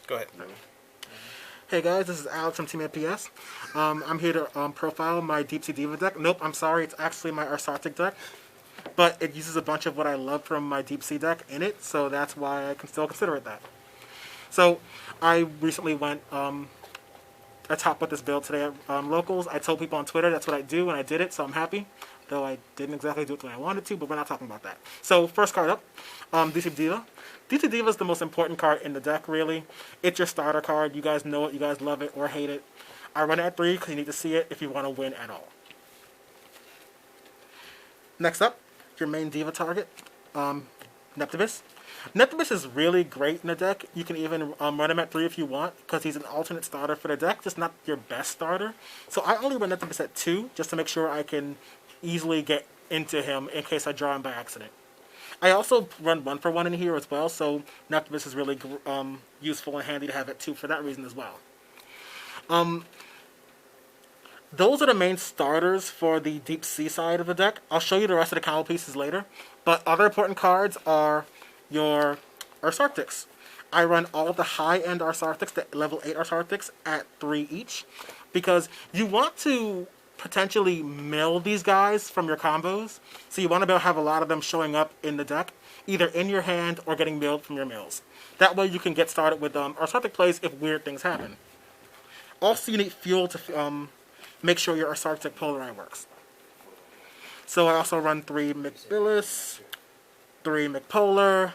Go ahead. Hey guys, this is Alex from TeamAPS. I'm here to profile my Deepsea Diva deck. Nope, I'm sorry, it's actually my Ursarctic deck. But it uses a bunch of what I love from my Deepsea deck in it, so that's why I can still consider it that. So, I recently went atop with this build today at Locals. I told people on Twitter that's what I do, and I did it, so I'm happy. Though I didn't exactly do it the way I wanted to, but we're not talking about that. So, first card up, Deepsea Diva. Deepsea Diva is the most important card in the deck, really. It's your starter card. You guys know it, you guys love it or hate it. I run it at 3 because you need to see it if you want to win at all. Next up, your main Diva target, Neptibus. Neptibus is really great in the deck. You can even run him at 3 if you want, because he's an alternate starter for the deck, just not your best starter. So I only run Neptibus at 2, just to make sure I can easily get into him in case I draw him by accident. I also run 1-for-1 in here as well, so Neptibus is really useful and handy to have at 2 for that reason as well. Those are the main starters for the Deep Sea side of the deck. I'll show you the rest of the combo pieces later, but other important cards are your Ursarctics. I run all of the high-end Ursarctics, the level 8 Ursarctics, at 3 each, because you want to potentially mill these guys from your combos, so you want to be able to have a lot of them showing up in the deck, either in your hand or getting milled from your mills. That way you can get started with Ursarctic plays if weird things happen. Also, you need fuel to make sure your Ursarctic Polari works. So I also run 3 McBillis, 3 McPolar,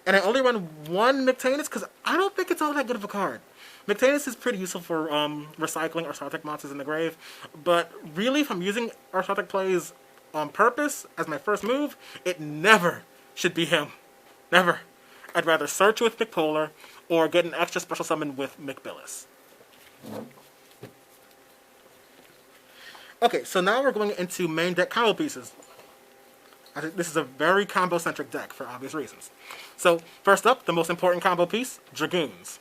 and I only run 1 McTanus because I don't think it's all that good of a card. McTanus is pretty useful for recycling Ursarctic monsters in the grave, but really if I'm using Ursarctic plays on purpose as my first move, it never should be him. Never. I'd rather search with McPolar or get an extra special summon with McBillis. Okay, so now we're going into main deck combo pieces. I think this is a very combo-centric deck for obvious reasons. So, first up, the most important combo piece, Dragoons.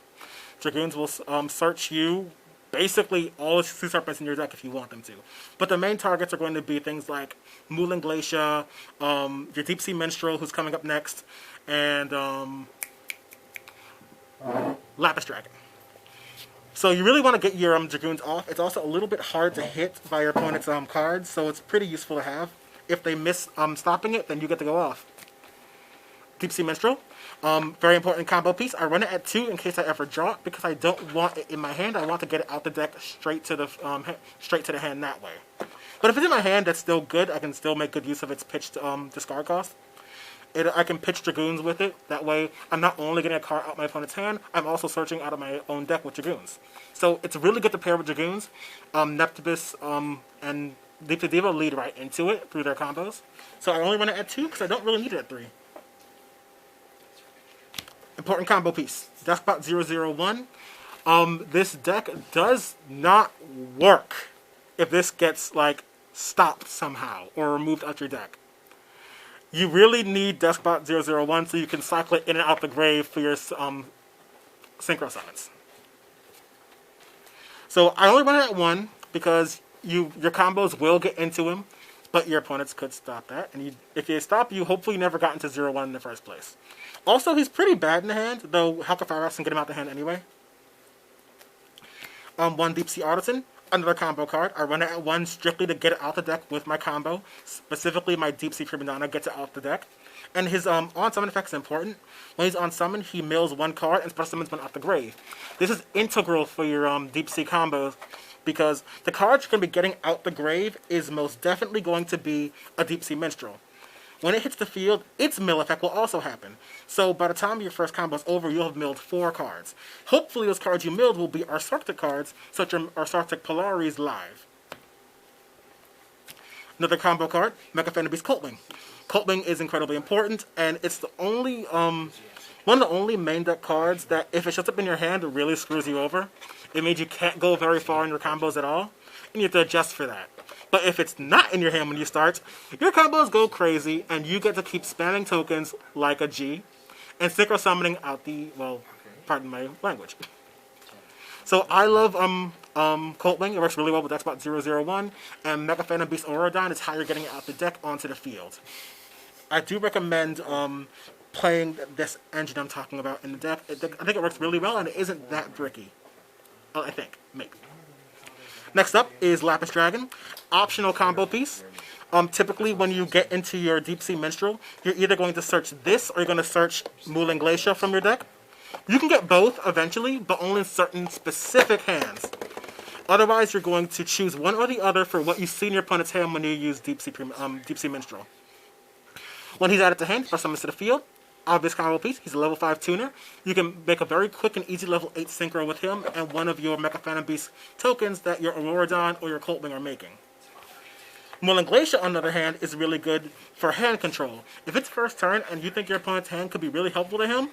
Dragoons will search you basically all the Sea Serpents in your deck if you want them to. But the main targets are going to be things like Moulin Glacier, your Deep Sea Minstrel, who's coming up next, and Lapis Dragon. So you really want to get your Dragoons off. It's also a little bit hard to hit by your opponent's cards, so it's pretty useful to have. If they miss stopping it, then you get to go off. Deep Sea Minstrel, very important combo piece. I run it at 2 in case I ever draw it because I don't want it in my hand. I want to get it out the deck straight to the hand that way. But if it's in my hand, that's still good. I can still make good use of its pitched discard cost. I can pitch Dragoons with it. That way, I'm not only getting a card out my opponent's hand, I'm also searching out of my own deck with Dragoons. So it's really good to pair with Dragoons. Neptibus and Deepsea Diva lead right into it through their combos. So I only run it at 2 because I don't really need it at 3. Important combo piece. Deskbot 001. This deck does not work if this gets, like, stopped somehow or removed out your deck. You really need Deskbot 001 so you can cycle it in and out the grave for your synchro summons. So I only run it at 1 because your combos will get into him, but your opponents could stop that. And if they stop you, hopefully you never got into 0-1 in the first place. Also, he's pretty bad in the hand, though Halka can get him out the hand anyway. 1 Deepsea Artisan, another combo card. I run it at 1 strictly to get it out the deck with my combo. Specifically, my Deepsea Donna gets it off the deck. And his on-summon effect is important. When he's on-summon, he mills 1 card and special summons 1 off the grave. This is integral for your Deepsea combos, because the card you're going to be getting out the grave is most definitely going to be a Deepsea Minstrel. When it hits the field, its mill effect will also happen. So by the time your first combo is over, you'll have milled 4 cards. Hopefully those cards you milled will be Ursarctic cards, such as Ursarctic Polaris live. Another combo card, Mecha Beast Coltwing. Coltwing is incredibly important, and it's the only one of the only main deck cards that if it shows up in your hand, it really screws you over. It means you can't go very far in your combos at all, and you have to adjust for that. But if it's not in your hand when you start, your combos go crazy, and you get to keep spamming tokens like a G, and synchro summoning out the, well, pardon my language. So I love Coltwing. It works really well with Deskbot 001, and Mega Phantom Beast Aurodon is how you're getting it out the deck onto the field. I do recommend playing this engine I'm talking about in the deck. I think it works really well, and it isn't that bricky. I think, maybe. Next up is Lapis Dragon, optional combo piece. Typically, when you get into your Deepsea Minstrel, you're either going to search this or you're going to search Moulin Glacier from your deck. You can get both eventually, but only in certain specific hands. Otherwise, you're going to choose one or the other for what you see in your opponent's hand when you use Deepsea Minstrel. When he's added to hand, first summons to the field. Obvious combo piece, he's a level 5 tuner. You can make a very quick and easy level 8 synchro with him and one of your Mecha Phantom Beast tokens that your Auroradon or your Coltwing are making. Moulin Glacier, on the other hand, is really good for hand control. If it's first turn and you think your opponent's hand could be really helpful to him,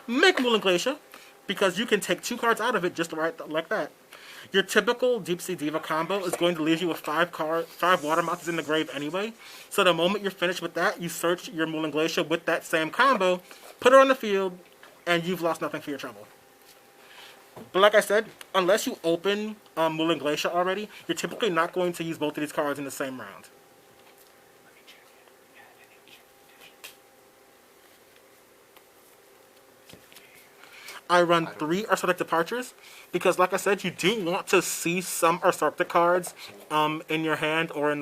make Moulin Glacier, because you can take 2 cards out of it just right like that. Your typical Deepsea Diva combo is going to leave you with 5 water monsters in the grave anyway. So the moment you're finished with that, you search your Moulin Glacier with that same combo, put her on the field, and you've lost nothing for your trouble. But like I said, unless you open Moulin Glacier already, you're typically not going to use both of these cards in the same round. I run 3 Ursarctic Departures because, like I said, you do want to see some Ursarctic cards in your hand or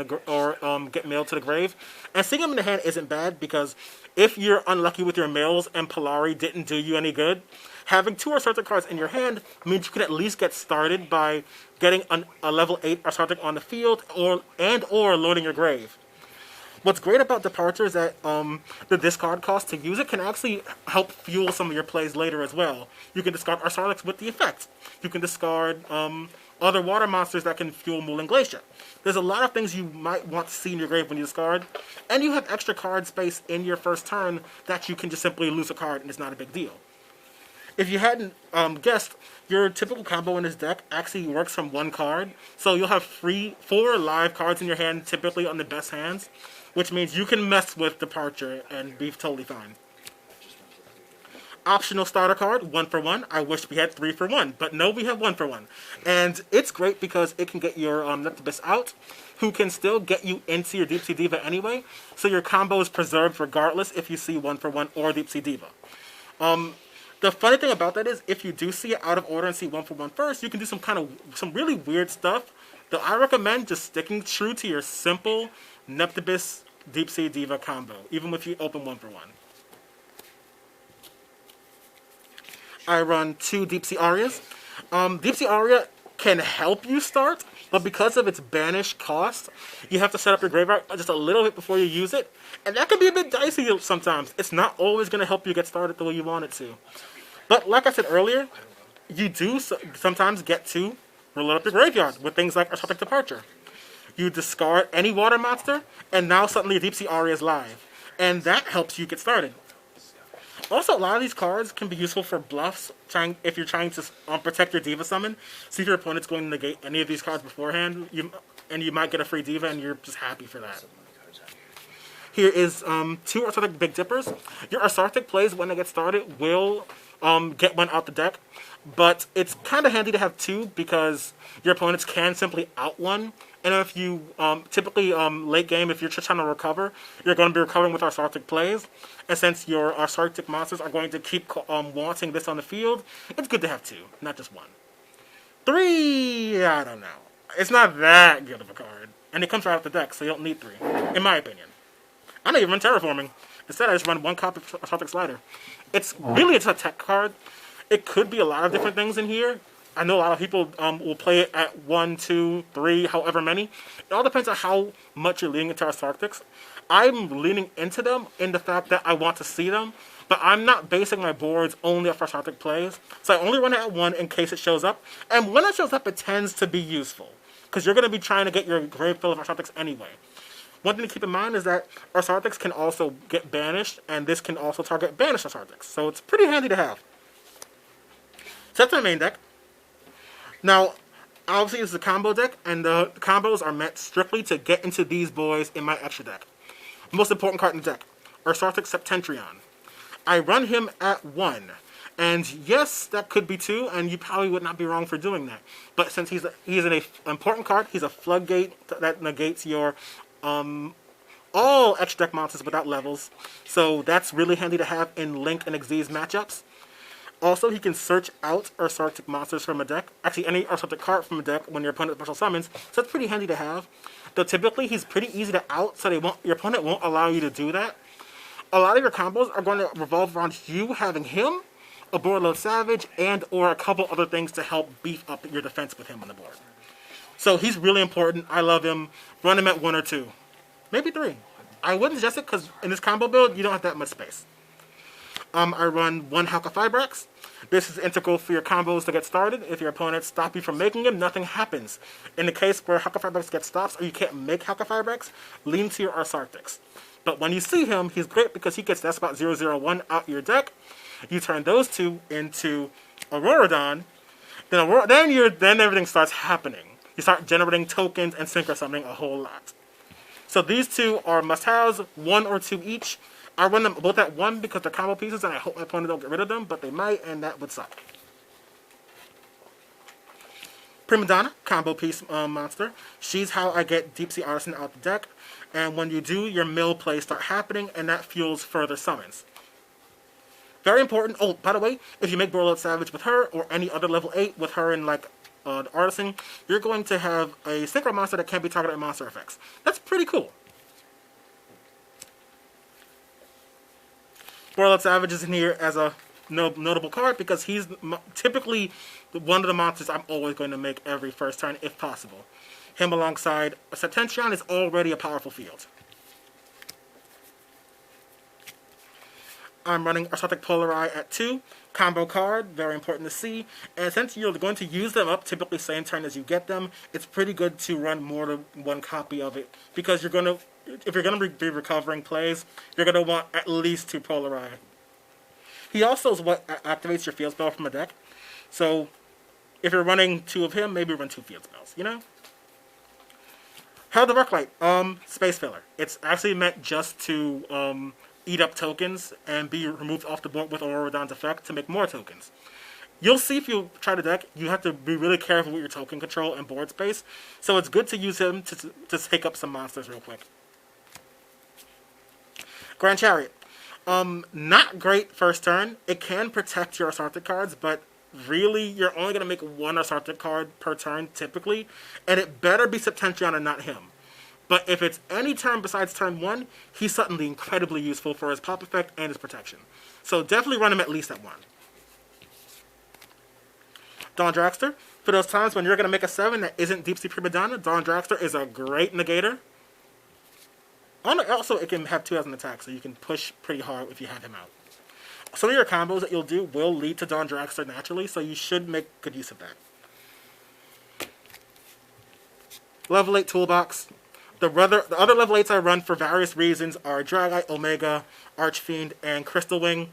get mailed to the grave. And seeing them in the hand isn't bad because if you're unlucky with your mails and Polari didn't do you any good, having 2 Ursarctic cards in your hand means you can at least get started by getting a level 8 Ursarctic on the field or loading your grave. What's great about Departure is that the discard cost to use it can actually help fuel some of your plays later as well. You can discard Ursarctics with the effect. You can discard other water monsters that can fuel Moulin Glacier. There's a lot of things you might want to see in your grave when you discard, and you have extra card space in your first turn that you can just simply lose a card and it's not a big deal. If you hadn't guessed, your typical combo in this deck actually works from 1 card, so you'll have 4 live cards in your hand, typically on the best hands, which means you can mess with Departure and be totally fine. Optional starter card, 1 for 1. I wish we had 3 for 1, but no, we have 1 for 1. And it's great because it can get your Neptibus out, who can still get you into your Deepsea Diva anyway, so your combo is preserved regardless if you see 1 for 1 or Deepsea Diva. The funny thing about that is, if you do see it out of order and see 1 for 1 first, you can do some really weird stuff. That I recommend just sticking true to your simple Neptibus Deepsea Diva combo, even if you open 1 for 1. I run 2 Deepsea Arias. Deepsea Aria can help you start, but because of its banish cost, you have to set up your graveyard just a little bit before you use it, and that can be a bit dicey sometimes. It's not always going to help you get started the way you want it to. But like I said earlier, you do sometimes get to roll up your graveyard with things like Ursarctic Departure. You discard any water monster, and now suddenly Deepsea Aria is live. And that helps you get started. Also, a lot of these cards can be useful for bluffs, if you're trying to protect your Diva summon. See if your opponent's going to negate any of these cards beforehand, and you might get a free Diva, and you're just happy for that. Here is 2 Ursarctic Big Dippers. Your Ursarctic plays when they get started will get one out the deck, but it's kind of handy to have 2 because your opponents can simply out one. And if you, typically late game, if you're just trying to recover, you're going to be recovering with Ursarctic plays. And since your Ursarctic monsters are going to keep wanting this on the field, it's good to have 2, not just 1. 3, I don't know. It's not that good of a card. And it comes right out the deck, so you don't need 3, in my opinion. I don't even run Terraforming. Instead, I just run 1 copy of Ursarctic Slider. It's really a tech card. It could be a lot of different things in here. I know a lot of people will play it at 1, 2, 3, however many. It all depends on how much you're leaning into Ursarctics. I'm leaning into them in the fact that I want to see them, but I'm not basing my boards only off Ursarctic plays. So I only run it at 1 in case it shows up. And when it shows up, it tends to be useful, because you're going to be trying to get your grave full of Ursarctics anyway. One thing to keep in mind is that Ursarctics can also get banished, and this can also target banished Ursarctics. So it's pretty handy to have. So that's my main deck. Now, obviously, this is a combo deck, and the combos are meant strictly to get into these boys in my extra deck. Most important card in the deck, Ursarctic Septetrion. I run him at 1, and yes, that could be 2, and you probably would not be wrong for doing that. But since he's an important card, he's a floodgate that negates your all extra deck monsters without levels, so that's really handy to have in Link and Xyz matchups. Also, he can search out Ursarctic monsters from a deck, actually any Ursarctic card from a deck when your opponent special summons, so that's pretty handy to have. Though typically he's pretty easy to out, so your opponent won't allow you to do that. A lot of your combos are going to revolve around you having him, a Borla Savage, and or a couple other things to help beef up your defense with him on the board. So he's really important. I love him. Run him at 1 or 2. Maybe 3. I wouldn't suggest it because in this combo build, you don't have that much space. I run 1 Halqifibrax. This is integral for your combos to get started. If your opponents stop you from making them, nothing happens. In the case where Halqifibrax gets stops or you can't make Halqifibrax, lean to your Ursarctics. But when you see him, he's great because he gets Death Spot 001 out your deck. You turn those 2 into Auroradon. Then everything starts happening. You start generating tokens and synchro summoning a whole lot. So these 2 are must-haves, 1 or 2 each. I run them both at 1 because they're combo pieces, and I hope my opponent don't get rid of them, but they might, and that would suck. Prima Donna, combo piece monster. She's how I get Deepsea Aria out the deck, and when you do, your mill plays start happening, and that fuels further summons. Very important. Oh, by the way, if you make Borla Savage with her, or any other level 8 with her in, like, Artisan, you're going to have a synchro monster that can't be targeted by monster effects. That's pretty cool. Borla Savage is in here as a notable card because he's typically one of the monsters I'm always going to make every first turn if possible. Him alongside a septetrion is already a powerful field. I'm running Ursarctic Polari at 2. Combo card, very important to see. And since you're going to use them up typically same turn as you get them, it's pretty good to run more than 1 copy of it. Because if you're going to be recovering plays, you're going to want at least 2 Polari. He also is what activates your field spell from a deck. So if you're running 2 of him, maybe run 2 field spells, you know? Herald of Arclight, space filler. It's actually meant just to eat up tokens and be removed off the board with Auroradon's effect to make more tokens. You'll see if you try the deck, you have to be really careful with your token control and board space, so it's good to use him to take up some monsters real quick. Grand Chariot. Not great first turn. It can protect your Ursarctic cards, but really, you're only going to make 1 Ursarctic card per turn, typically, and it better be Septetrion and not him. But if it's any turn besides turn 1, he's suddenly incredibly useful for his pop effect and his protection. So definitely run him at least at 1. Dawndragster. For those times when you're going to make a 7 that isn't Deepsea Prima Donna, Dawndragster is a great negator. Also, it can have 2 as an attack, so you can push pretty hard if you have him out. Some of your combos that you'll do will lead to Dawndragster naturally, so you should make good use of that. Level 8 Toolbox. The other level 8s I run for various reasons are Dragite, Omega, Archfiend, and Crystal Wing.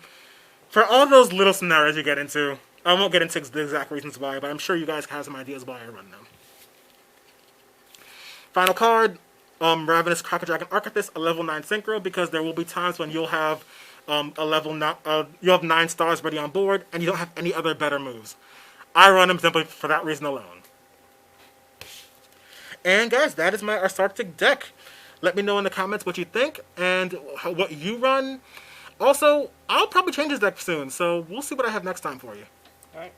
For all those little scenarios you get into, I won't get into the exact reasons why, but I'm sure you guys have some ideas why I run them. Final card, Ravenous Cracker Dragon Archithus, a level 9 synchro, because there will be times when you'll have you have 9 stars ready on board, and you don't have any other better moves. I run them simply for that reason alone. And guys, that is my Ursarctic deck. Let me know in the comments what you think and what you run. Also, I'll probably change this deck soon, so we'll see what I have next time for you. Alright.